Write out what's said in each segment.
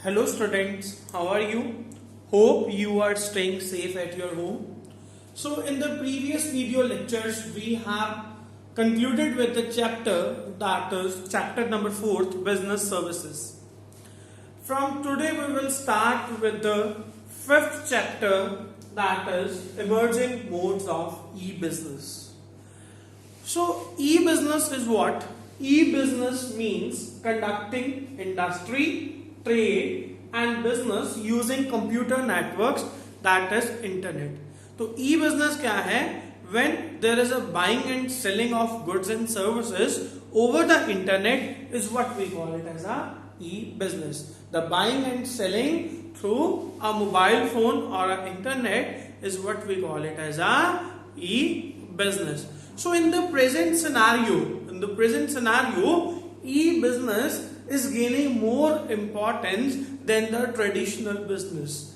Hello students, how are you? Hope you are staying safe at your home. So in the previous video lectures we have concluded with the chapter, that is chapter number 4, business services. From today we will start with the 5th chapter, that is emerging modes of e-business. So e-business is what? E-business means conducting industry, trade and business using computer networks, that is internet. तो e-business क्या है? When there is a buying and selling of goods and services over the internet is what we call it as a e-business. The buying and selling through a mobile phone or an internet is what we call it as a e-business. So in the present scenario, e-business is gaining more importance than the traditional business.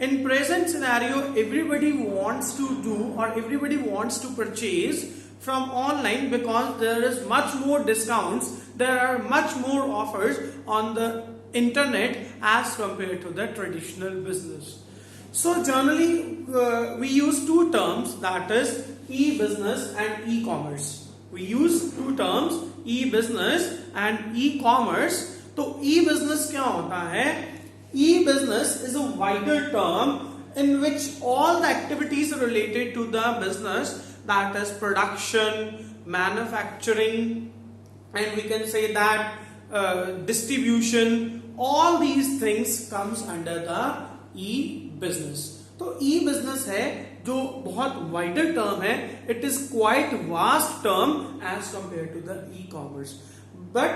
In present scenario, everybody wants to do or everybody wants to purchase from online because there is much more discounts, there are much more offers on the internet as compared to the traditional business. So generally we use two terms, that is e-business and e-commerce. We use two terms, e-business and e-commerce. तो e-business क्या होता है? E-business is a wider term in which all the activities related to the business, that is production, manufacturing, and we can say that distribution, all these things comes under the e-business. तो e-business है जो बहुत wider term है, it is quite vast term as compared to the e-commerce. But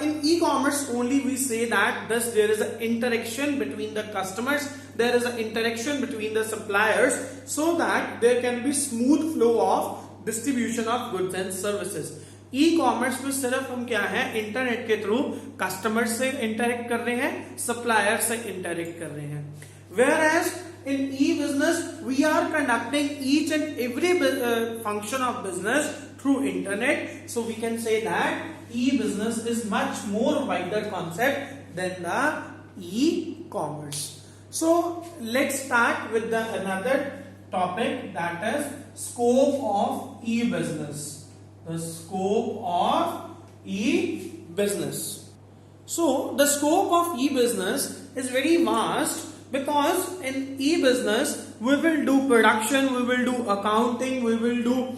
in e-commerce only we say that thus there is an interaction between the customers, there is an interaction between the suppliers, so that there can be smooth flow of distribution of goods and services. Ecommerce में सिर्फ हम क्या है, internet के through customer से interact कर रहे हैं, सप्लायर से इंटरेक्ट कर रहे हैं. Whereas in e-business we are conducting each and every function of business through internet. So we can say that e-business is much more wider concept than the e-commerce. So let's start with another topic, that is scope of e-business. The scope of e-business. So the scope of e-business is very vast, because in e-business we will do production, we will do accounting, we will do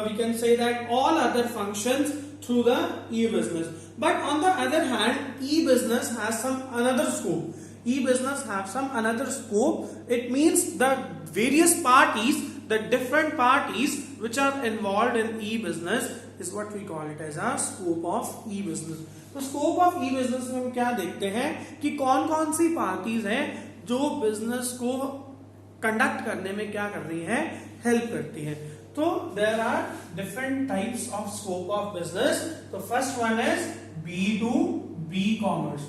we can say that all other functions through the e-business. But on the other hand, e-business has some another scope. E-business has some another scope. It means the various parties, the different parties which are involved in e-business is what we call it as a scope of e-business. तो scope of e-business में हम क्या देखते हैं कि कौन कौन सी parties हैं जो बिजनेस को कंडक्ट करने में क्या कर रही हैं, हेल्प करती हैं. तो there are different types of scope of business. तो first one is B2B commerce.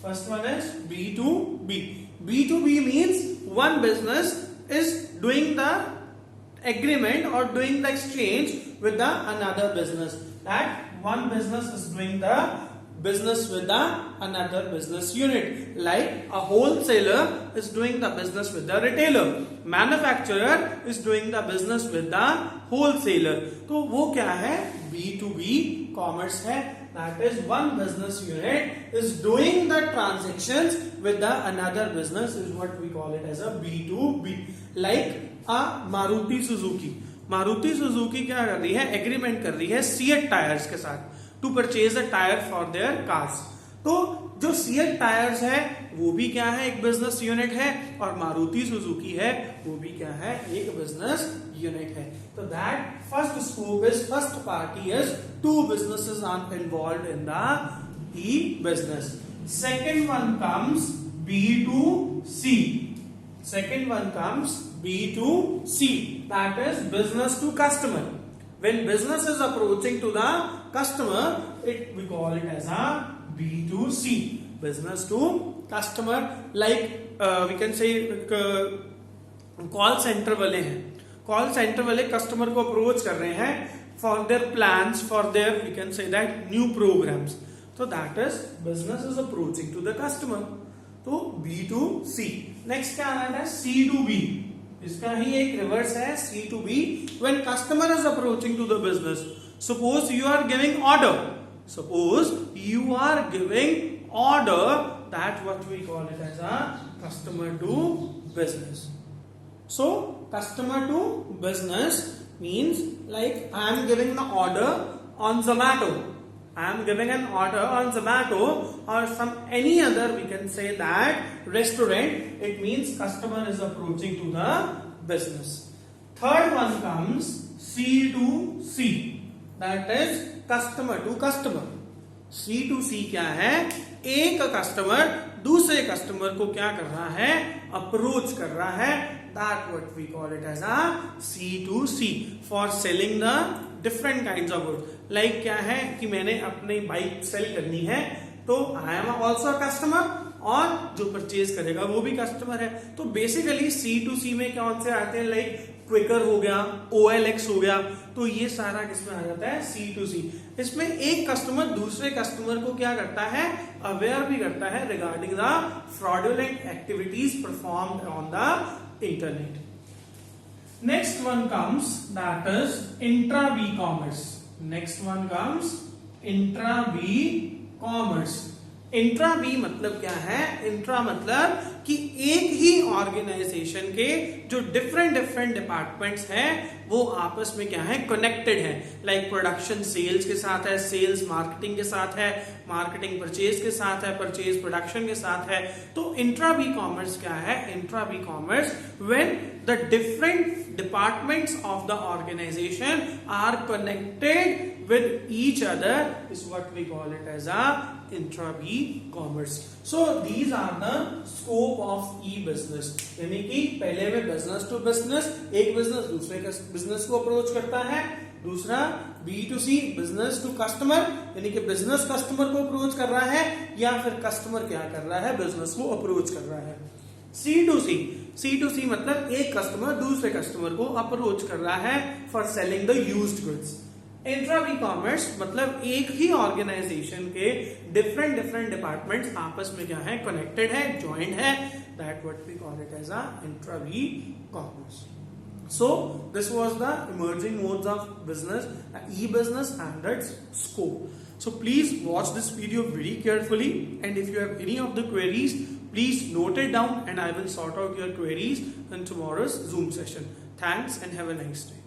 First one is B2B. B2B means one business is doing the agreement or doing the exchange with the another business. That one business is doing the business with the another business unit. Like a wholesaler is doing the business with the retailer. Manufacturer is doing the business with the wholesaler. तो वो क्या है? B2B commerce है. That is one business unit is doing the transactions with the another business is what we call it as a B2B. Like Maruti Suzuki. Maruti Suzuki क्या कर रही है? Agreement कर रही है सीएट टायर्स के साथ to purchase a tyre for their cars. तो जो सीएट टायर्स है वो भी क्या है? एक बिजनेस यूनिट है. और मारुति सुजुकी है वो भी क्या है? एक बिजनेस यूनिट है. तो that first scope is, first party is two businesses are involved in the e business. Second one comes B2C. Second one comes B2C, that is business to customer. When business is approaching to the customer, we call it as a B2C, business to customer. Like we can say call center वाले हैं, call center वाले customer को approach कर रहे हैं for their plans, for their we can say that new programs. So that is business is approaching to the customer. तो B2C। Next क्या आ रहा है C2B, इसका ही एक रिवर्स है C2B। When customer is approaching to the business, suppose you are giving order, suppose you are giving order, that what we call it as a customer to business. So customer to business means like I am giving the order on Zomato. I am giving an order on Zomato or some any other, we can say that restaurant. It means customer is approaching to the business. Third one comes C2C, that is customer to customer. C2C क्या है? एक customer दूसरे customer को क्या कर रहा है? Approach कर रहा है। That what we call it as a C2C for selling the different kinds of goods. Like क्या है कि मैंने अपनी बाइक सेल करनी है, तो I am also a customer और जो परचेज करेगा वो भी कस्टमर है। तो बेसिकली C2C में कौन से आते हैं? लाइक क्विकर हो गया, OLX हो गया, तो ये सारा किसमें आ जाता है? C2C। इसमें एक कस्टमर दूसरे कस्टमर को क्या करता है? अवेयर भी करता है regarding the fraudulent activities performed on the internet. Next one comes, that is intra B-commerce. Next one comes intra B-commerce. Intra B मतलब क्या है? इंट्रा मतलब कि एक ही ऑर्गेनाइजेशन के जो डिफरेंट डिपार्टमेंट्स हैं वो आपस में क्या है? कनेक्टेड है। लाइक प्रोडक्शन सेल्स के साथ है, सेल्स मार्केटिंग के साथ है, मार्केटिंग परचेज के साथ है, परचेज प्रोडक्शन के साथ है। तो इंट्रा बी कॉमर्स क्या है? Intra B commerce when the different departments of the organisation are connected with each other is what we call it as a intra B-commerce. So these are the scope of e-business. यानी कि पहले में business to business, एक business दूसरे business को approach करता है, दूसरा B2C business to customer, यानी कि business customer को अप्रोच कर रहा है, या फिर customer क्या कर रहा है? business को अप्रोच कर रहा है। C2C मतलब एक कस्टमर दूसरे कस्टमर को अप्रोच कर रहा है for selling the used goods. Intra B commerce मतलब एक ही ऑर्गेनाइजेशन के डिफरेंट डिपार्टमेंट्स आपस में क्या है? कनेक्टेड है, ज्वाइंट है। That what we call it as a intra B commerce. So this was the emerging modes of business, e-business and its scope. So please watch this video very carefully, and if you have any of the queries, please note it down and I will sort out your queries in tomorrow's Zoom session. Thanks and have a nice day.